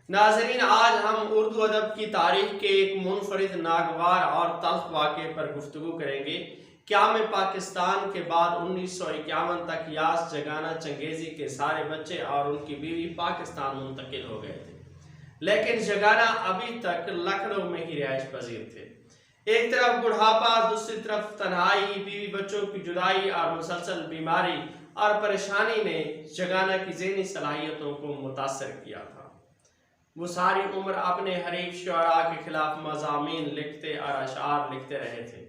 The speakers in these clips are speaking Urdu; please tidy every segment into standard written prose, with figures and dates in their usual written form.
ناظرین، آج ہم اردو ادب کی تاریخ کے ایک منفرد، ناگوار اور تلخ واقعے پر گفتگو کریں گے۔ قیام پاکستان کے بعد 1951 تک یاس جگانا چنگیزی کے سارے بچے اور ان کی بیوی پاکستان منتقل ہو گئے تھے، لیکن جگانا ابھی تک لکھنؤ میں ہی رہائش پذیر تھے۔ ایک طرف بڑھاپا، دوسری طرف تنہائی، بیوی بچوں کی جدائی اور مسلسل بیماری اور پریشانی نے جگانا کی ذہنی صلاحیتوں کو متاثر کیا تھا۔ وہ ساری عمر اپنے حریف شعراء کے خلاف مضامین لکھتے اور اشعار لکھتے رہے تھے۔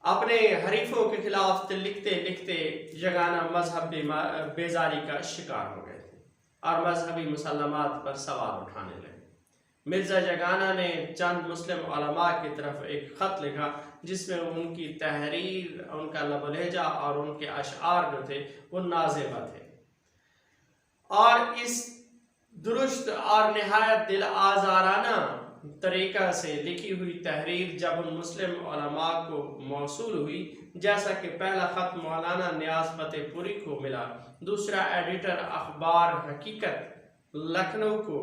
اپنے حریفوں کے خلاف لکھتے لکھتے جگانا مذہب بیزاری کا شکار ہو گئے تھے اور مذہبی مسلمات پر سوال اٹھانے لگے۔ مرزا جگانا نے چند مسلم علماء کی طرف ایک خط لکھا جس میں ان کی تحریر، ان کا لب و لہجہ اور ان کے اشعار جو تھے وہ نازیبہ تھے، اور اس درست اور نہایت دل آزارانہ طریقہ سے لکھی ہوئی تحریر جب ان مسلم علماء کو موصول ہوئی، جیسا کہ پہلا خط مولانا نیاز فتح پوری کو ملا، دوسرا ایڈیٹر اخبار حقیقت لکھنؤ کو،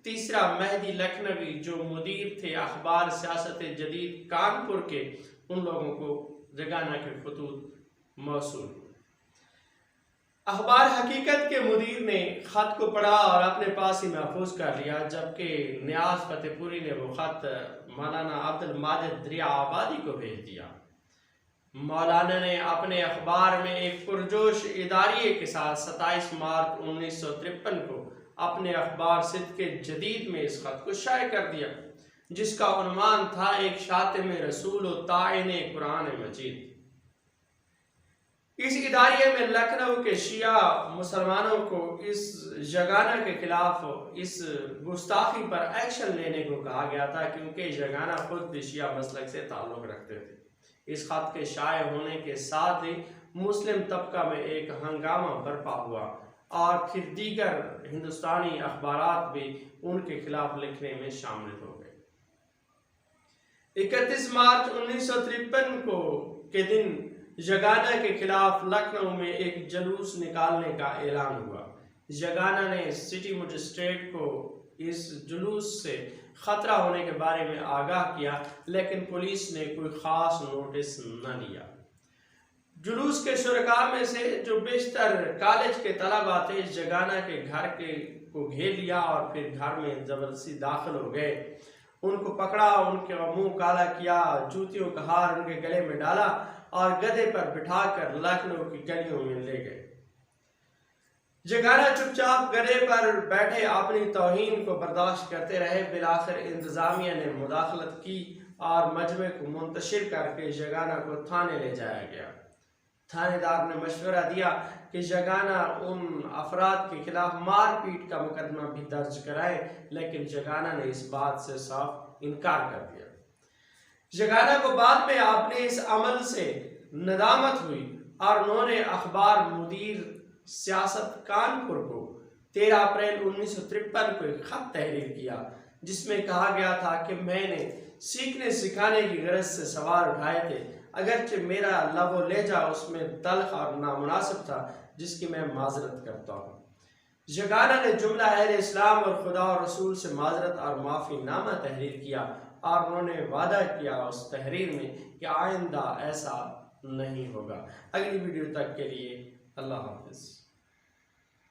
تیسرا مہدی لکھنوی جو مدیر تھے اخبار سیاست جدید کانپور کے، ان لوگوں کو جگانا کے خطوط موصول ہوئے۔ اخبار حقیقت کے مدیر نے خط کو پڑھا اور اپنے پاس ہی محفوظ کر لیا، جبکہ نیاز فتح پوری نے وہ خط مولانا عبد الماجد دریا آبادی کو بھیج دیا۔ مولانا نے اپنے اخبار میں ایک پرجوش اداریے کے ساتھ 27 مارچ 1953 کو اپنے اخبار صدق جدید میں اس خط کو شائع کر دیا، جس کا عنوان تھا ایک شاتم رسول و طاعن قرآن مجید۔ اس اداریے میں لکھنؤ کے شیعہ مسلمانوں کو اس جگانا کے خلاف اس گستاخی پر ایکشن لینے کو کہا گیا تھا، کیونکہ جگانا خود شیعہ مسلک سے تعلق رکھتے تھے۔ اس خط کے شائع ہونے کے ساتھ ہی مسلم طبقہ میں ایک ہنگامہ برپا ہوا اور پھر دیگر ہندوستانی اخبارات بھی ان کے خلاف لکھنے میں شامل ہو گئے۔ 31 مارچ 1953 کے دن جگانا کے خلاف لکھنؤ میں ایک جلوس نکالنے کا اعلان ہوا۔ جگانا نے سٹی مجسٹریٹ کو اس جلوس سے خطرہ ہونے کے بارے میں آگاہ کیا، لیکن پولیس نے کوئی خاص نوٹس نہ لیا۔ جلوس کے شرکاء میں سے جو بیشتر کالج کے طلباء تھے، جگانا کے گھر کو گھیر لیا اور پھر گھر میں زبردستی داخل ہو گئے۔ ان کو پکڑا، ان کا منہ کالا کیا، جوتیوں کا ہار ان کے گلے میں ڈالا اور گدھے پر بٹھا کر لکھنؤ کی گلیوں میں لے گئے۔ جگانا چپ چاپ گدھے پر بیٹھے اپنی توہین کو برداشت کرتے رہے۔ بالآخر انتظامیہ نے مداخلت کی اور مجمع کو منتشر کر کے جگانا کو تھانے لے جایا گیا۔ تھانے دار نے مشورہ دیا کہ جگانا ان افراد کے خلاف مار پیٹ کا مقدمہ بھی درج کرائے، لیکن جگانا نے اس بات سے صاف انکار کر دیا۔ جگانا کو بعد میں اپنے اس عمل سے ندامت ہوئی اور انہوں نے اخبار مدیر سیاست کانپور کو 13 اپریل 1953 کو ایک خط تحریر کیا، جس میں کہا گیا تھا کہ میں نے سیکھنے سکھانے کی غرض سے سوال اٹھائے تھے، اگرچہ میرا لب و لہجہ اس میں تلخ اور نامناسب تھا، جس کی میں معذرت کرتا ہوں۔ جگانا نے جملہ اہل اسلام اور خدا اور رسول سے معذرت اور معافی نامہ تحریر کیا، اور انہوں نے وعدہ کیا اس تحریر میں کہ آئندہ ایسا نہیں ہوگا۔ اگلی ویڈیو تک کے لیے اللہ حافظ۔